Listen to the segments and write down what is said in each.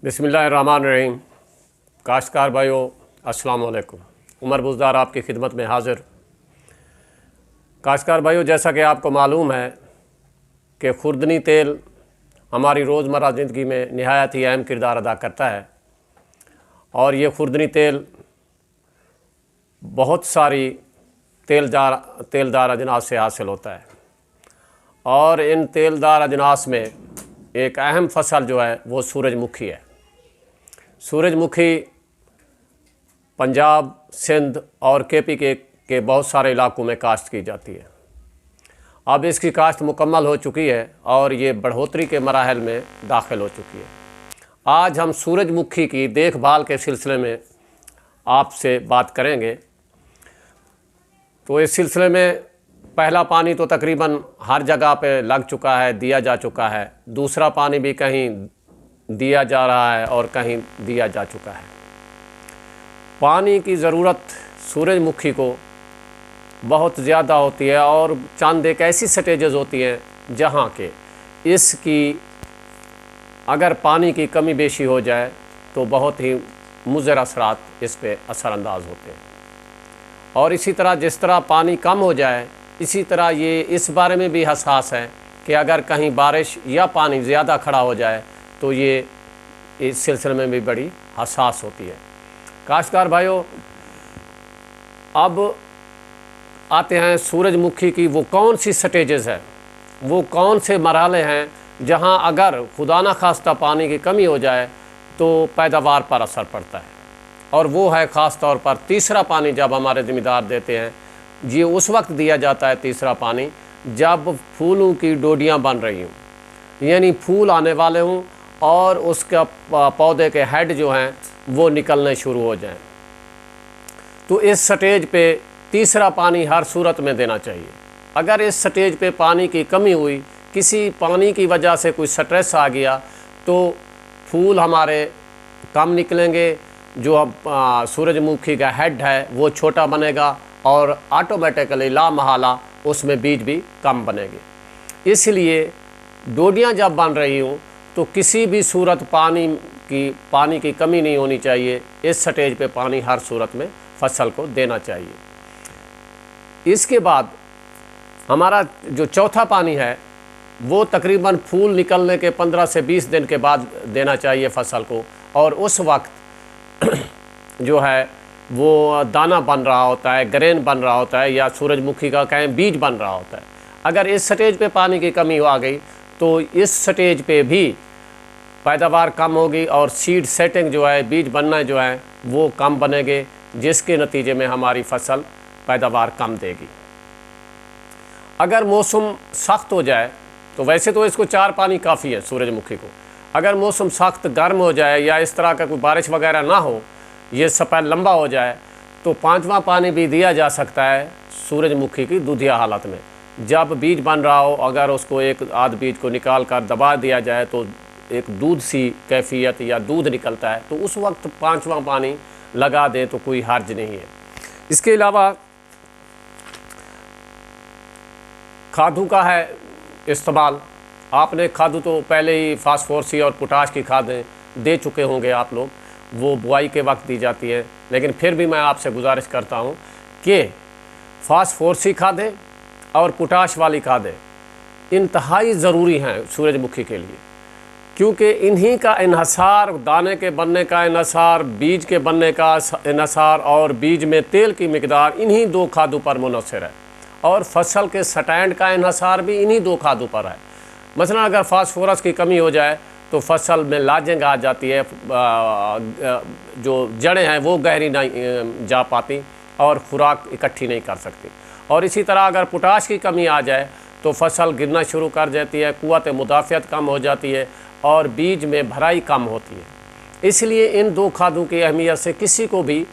बिस्मिल्लाहिर्रहमानिर्रहीम। काश्तकार भाइयों अस्सलाम वालेकुम। उमर बुज़दार आपकी खिदमत में हाज़िर। काश्तकार भाइयों, जैसा कि आपको मालूम है कि खुर्दनी तेल हमारी रोज़मर्रा ज़िंदगी में नहायत ही अहम किरदार अदा करता है और ये खुर्दनी तेल बहुत सारी तेलदार अजनास से हासिल होता है और इन तेलदार अजनास में एक अहम फसल जो है वो सूरजमुखी है। सूरजमुखी पंजाब, सिंध और केपी के बहुत सारे इलाकों में काश्त की जाती है। अब इसकी काश्त मुकम्मल हो चुकी है और ये बढ़ोतरी के मराहल में दाखिल हो चुकी है। आज हम सूरजमुखी की देखभाल के सिलसिले में आपसे बात करेंगे। तो इस सिलसिले में पहला पानी तो तकरीबन हर जगह पे लग चुका है, दिया जा चुका है। दूसरा पानी भी कहीं दिया जा रहा है और कहीं दिया जा चुका है। पानी की ज़रूरत सूरजमुखी को बहुत ज़्यादा होती है और चंद एक ऐसी स्टेजेस होती हैं जहाँ के इसकी अगर पानी की कमी बेशी हो जाए तो बहुत ही मुज़र असरात इस पे असरानंदाज होते हैं। और इसी तरह जिस तरह पानी कम हो जाए, इसी तरह ये इस बारे में भी हसास है कि अगर कहीं बारिश या पानी ज़्यादा खड़ा हो जाए तो ये इस सिलसिले में भी बड़ी हसास होती है। काश्तकार भाइयों, अब आते हैं सूरजमुखी की वो कौन सी स्टेजेस है, वो कौन से मरहले हैं जहां अगर खुदा न खास्ता पानी की कमी हो जाए तो पैदावार पर असर पड़ता है। और वो है ख़ास तौर पर तीसरा पानी जब हमारे ज़िम्मेदार देते हैं, ये उस वक्त दिया जाता है तीसरा पानी जब फूलों की डोडियाँ बन रही हों, यानी फूल आने वाले हों और उसका पौधे के हेड जो हैं वो निकलने शुरू हो जाएं। तो इस स्टेज पे तीसरा पानी हर सूरत में देना चाहिए। अगर इस स्टेज पे पानी की कमी हुई, किसी पानी की वजह से कोई स्ट्रेस आ गया तो फूल हमारे कम निकलेंगे, जो अब सूरजमुखी का हेड है वो छोटा बनेगा और ऑटोमेटिकली लामहला उसमें बीज भी कम बनेंगे। इसलिए डोडियाँ जब बन रही हों तो किसी भी सूरत पानी की कमी नहीं होनी चाहिए। इस स्टेज पे पानी हर सूरत में फसल को देना चाहिए। इसके बाद हमारा जो चौथा पानी है वो तकरीबन फूल निकलने के 15 से 20 दिन के बाद देना चाहिए फसल को, और उस वक्त जो है वो दाना बन रहा होता है, ग्रेन बन रहा होता है, या सूरजमुखी का कहें बीज बन रहा होता है। अगर इस स्टेज पे पानी की कमी आ गई तो इस स्टेज पे भी पैदावार कम होगी और सीड सेटिंग जो है, बीज बनना जो है वो कम बनेंगे, जिसके नतीजे में हमारी फसल पैदावार कम देगी। अगर मौसम सख्त हो जाए तो वैसे तो इसको 4 पानी काफ़ी है सूरजमुखी को। अगर मौसम सख्त गर्म हो जाए या इस तरह का कोई बारिश वगैरह ना हो, ये सफ़र लंबा हो जाए, तो 5वां पानी भी दिया जा सकता है सूरजमुखी की दूधिया हालत में। जब बीज बन रहा हो, अगर उसको एक आध बीज को निकाल कर दबा दिया जाए तो एक दूध सी कैफियत या दूध निकलता है, तो उस वक्त 5वां पानी लगा दें तो कोई हर्ज नहीं है। इसके अलावा खादों का है इस्तेमाल। आपने खादू तो पहले ही फास्फोरसी और पोटाश की खादें दे चुके होंगे आप लोग, वो बुआई के वक्त दी जाती है, लेकिन फिर भी मैं आपसे गुजारिश करता हूँ कि फास्फोरसी खादें और पोटाश वाली खादें इंतहाई ज़रूरी हैं सूरजमुखी के लिए, क्योंकि इन्हीं का इन्हसार, दाने के बनने का इन्हसार, बीज के बनने का इन्हसार और बीज में तेल की मिकदार इन्हीं 2 खादों पर मुनहसर है, और फसल के स्टैंड का इन्हसार भी इन्हीं 2 खादों पर है। मसलन अगर फास्फोरस की कमी हो जाए तो फसल में लाजंग आ जाती है, जो जड़ें हैं वो गहरी नहीं जा पाती और खुराक इकट्ठी नहीं कर सकती। और इसी तरह अगर पोटाश की कमी आ जाए तो फसल गिरना शुरू कर देती है, क़ुव्वत मुदाफ़ियत कम हो जाती है और बीज में भराई कम होती है। इसलिए इन 2 खादों की अहमियत से किसी को भी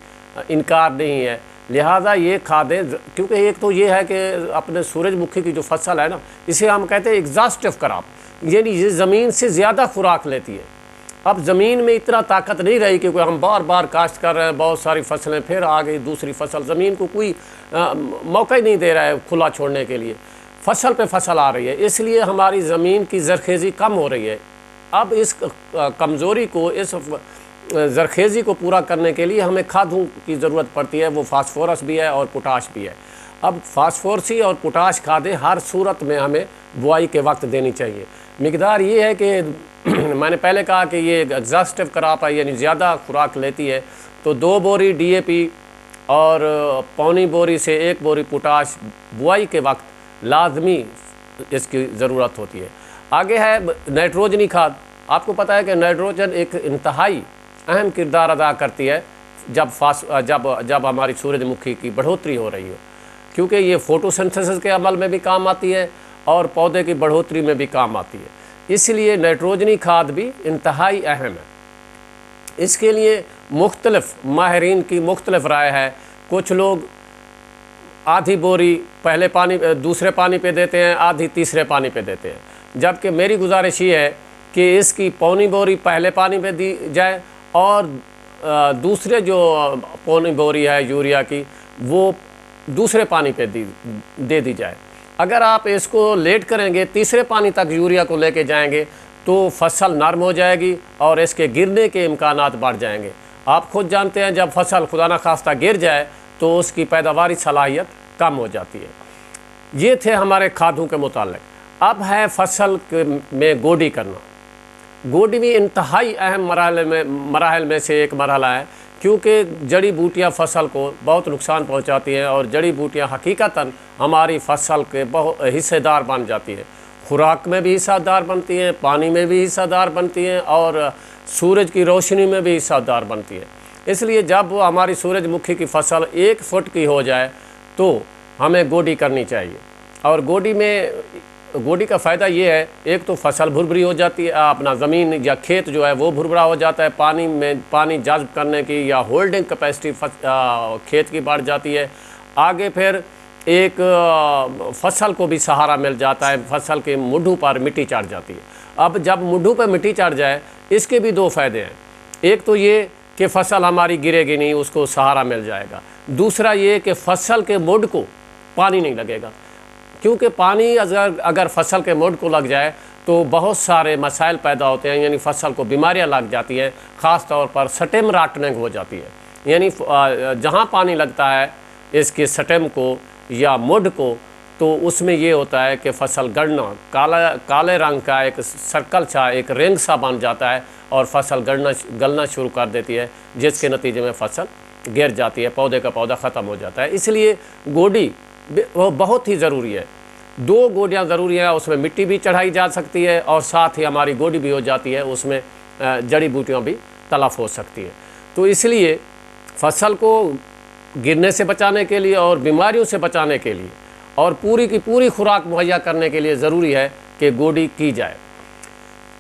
इनकार नहीं है। लिहाजा ये खादें, क्योंकि एक तो ये है कि अपने सूरजमुखी की जो फसल है ना, इसे हम कहते हैं एग्जॉस्टिव क्रॉप, यानी ये ज़मीन से ज़्यादा खुराक लेती है। अब ज़मीन में इतना ताकत नहीं रही कि कोई हम बार बार काश्त कर रहे हैं, बहुत सारी फसलें, फिर आ गई दूसरी फसल, ज़मीन को कोई मौका ही नहीं दे रहा है खुला छोड़ने के लिए। फसल पे फसल आ रही है, इसलिए हमारी ज़मीन की ज़रखेज़ी कम हो रही है। अब इस कमज़ोरी को, इस ज़रखेज़ी को पूरा करने के लिए हमें खादों की ज़रूरत पड़ती है। वो फास्फोरस भी है और पोटाश भी है। अब फास्फोरसी और पोटाश खादें हर सूरत में हमें बुआई के वक्त देनी चाहिए। मिकदार ये है कि मैंने पहले कहा कि ये एग्जॉस्टिव क्रॉप है, यानी ज़्यादा खुराक लेती है, तो 2 बोरी DAP और पौनी बोरी से 1 बोरी पोटाश बुआई के वक्त लाजमी इसकी ज़रूरत होती है। आगे है नाइट्रोजनी खाद। आपको पता है कि नाइट्रोजन एक इंतहाई अहम किरदार अदा करती है जब हमारी सूरजमुखी की बढ़ोतरी हो रही हो, क्योंकि ये फोटोसिंथेसिस के अमल में भी काम आती है और पौधे की बढ़ोतरी में भी काम आती है। इसलिए नाइट्रोजनी खाद भी इंतहाई अहम है। इसके लिए मुख्तलिफ माहिरीन की मुख्तलिफ राय है। कुछ लोग आधी बोरी पहले पानी दूसरे पानी पे देते हैं, आधी तीसरे पानी पे देते हैं, जबकि मेरी गुजारिश ये है कि इसकी पौनी बोरी पहले पानी पे दी जाए और दूसरे जो पौनी बोरी है यूरिया की वो दूसरे पानी पे दे दी जाए। अगर आप इसको लेट करेंगे, तीसरे पानी तक यूरिया को लेके जाएंगे, तो फसल नरम हो जाएगी और इसके गिरने के इम्कानात बढ़ जाएंगे। आप खुद जानते हैं जब फसल खुदा न खास्ता गिर जाए तो उसकी पैदावारी सलाहियत कम हो जाती है। ये थे हमारे खादों के मुताल्लिक। अब है फसल में गोडी करना। गोडी भी इंतहाई अहम मराहल में से एक मरहला है, क्योंकि जड़ी बूटियाँ फसल को बहुत नुकसान पहुँचाती हैं और जड़ी बूटियाँ हकीकतन हमारी फसल के बहुत हिस्सेदार बन जाती हैं। खुराक में भी हिस्सेदार बनती हैं, पानी में भी हिस्सेदार बनती हैं और सूरज की रोशनी में भी हिस्सेदार बनती हैं। इसलिए जब हमारी सूरजमुखी की फसल 1 फुट की हो जाए तो हमें गोडी करनी चाहिए। और गोडी का फ़ायदा ये है, एक तो फसल भुरभुरी हो जाती है, अपना ज़मीन या खेत जो है वो भुरभुरा हो जाता है, पानी जज़्ब करने की या होल्डिंग कैपेसिटी खेत की बढ़ जाती है। आगे फिर एक फसल को भी सहारा मिल जाता है, फसल के मुड्ढू पर मिट्टी चढ़ जाती है। अब जब मुड्ढू पर मिट्टी चढ़ जाए, इसके भी 2 फ़ायदे हैं। एक तो ये कि फसल हमारी गिरेगी नहीं, उसको सहारा मिल जाएगा। दूसरा ये कि फसल के मुड को पानी नहीं लगेगा, क्योंकि पानी अगर फसल के मुड को लग जाए तो बहुत सारे मसाइल पैदा होते हैं, यानी फसल को बीमारियां लग जाती हैं। ख़ास तौर पर स्टेम रॉटनिंग हो जाती है, यानी जहां पानी लगता है इसके स्टेम को या मुड को, तो उसमें ये होता है कि फसल गड़ना, काले रंग का एक सर्कल सा, एक रिंग सा बन जाता है और फसल गलना शुरू कर देती है, जिसके नतीजे में फसल गिर जाती है, पौधे का पौधा ख़त्म हो जाता है। इसलिए गोडी वो बहुत ही ज़रूरी है। 2 गोडियाँ ज़रूरी हैं, उसमें मिट्टी भी चढ़ाई जा सकती है और साथ ही हमारी गोडी भी हो जाती है, उसमें जड़ी बूटियाँ भी तलफ हो सकती है। तो इसलिए फसल को गिरने से बचाने के लिए और बीमारियों से बचाने के लिए और पूरी की पूरी खुराक मुहैया करने के लिए ज़रूरी है कि गोडी की जाए।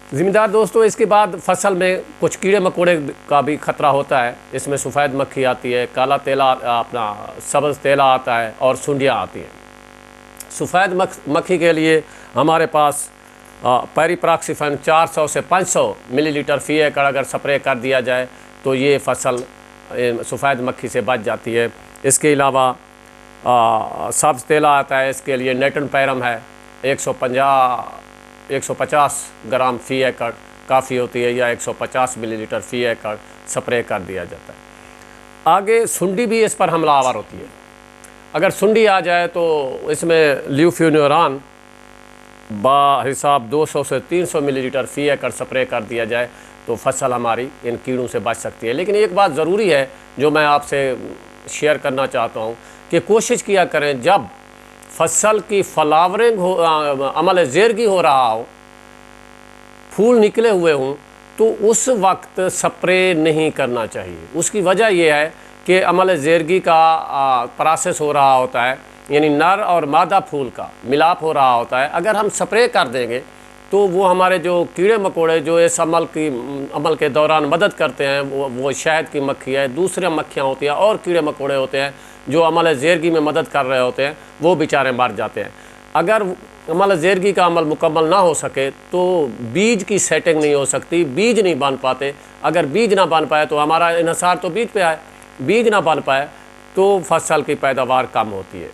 ज़िम्मेदार दोस्तों, इसके बाद फसल में कुछ कीड़े मकोड़े का भी ख़तरा होता है। इसमें सफ़ेद मक्खी आती है, काला तेला, अपना सब्ज़ तेला आता है और सुंडियाँ आती हैं। सफ़ेद मक्खी के लिए हमारे पास पेरिप्रॉक्सीफेन 400 से 500 मिलीलीटर फ़ी एकड़ अगर स्प्रे कर दिया जाए तो ये फसल सफ़ेद मक्खी से बच जाती है। इसके अलावा सब्ज़ तेला आता है, इसके लिए नेटन पैरम है, 150 ग्राम फ़ी एकड़ काफ़ी होती है, या 150 मिलीलीटर फ़ी एकड़ स्प्रे कर दिया जाता है। आगे सुंडी भी इस पर हमलावर होती है। अगर सुंडी आ जाए तो इसमें ल्यूफ्यूनुरान हिसाब 200 से 300 मिलीलीटर फ़ी एकड़ स्प्रे कर दिया जाए तो फसल हमारी इन कीड़ों से बच सकती है। लेकिन एक बात ज़रूरी है जो मैं आपसे शेयर करना चाहता हूँ कि कोशिश किया करें जब फसल की फ्लावरिंग हो, अमल ज़ेरगी हो रहा हो, फूल निकले हुए हों, तो उस वक्त स्प्रे नहीं करना चाहिए। उसकी वजह यह है कि अमल ज़ेरगी का प्रोसेस हो रहा होता है, यानी नर और मादा फूल का मिलाप हो रहा होता है। अगर हम स्प्रे कर देंगे तो वो हमारे जो कीड़े मकोड़े जो इस अमल के दौरान मदद करते हैं, वो शहद की मक्खी है, दूसरे मक्खियाँ होती हैं और कीड़े मकोड़े होते हैं जो अमल ज़ेरगी में मदद कर रहे होते हैं, वो बेचारे मर जाते हैं। अगर अमल ज़ेरगी का अमल मुकम्मल ना हो सके तो बीज की सेटिंग नहीं हो सकती, बीज नहीं बन पाते। अगर बीज ना बन पाए तो हमारा इन्हिसार तो बीज पे आए, बीज ना बन पाए तो फसल की पैदावार कम होती है।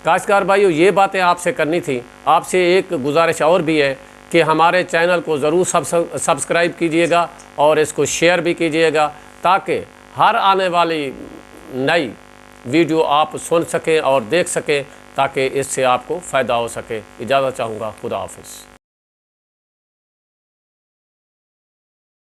काश्तकार भाइयों, ये बातें आपसे करनी थी। आपसे एक गुजारिश और भी है कि हमारे चैनल को ज़रूर सब्सक्राइब कीजिएगा और इसको शेयर भी कीजिएगा, ताकि हर आने वाली नई वीडियो आप सुन सकें और देख सकें, ताकि इससे आपको फ़ायदा हो सके। इजाज़त चाहूँगा। खुदा हाफिज़।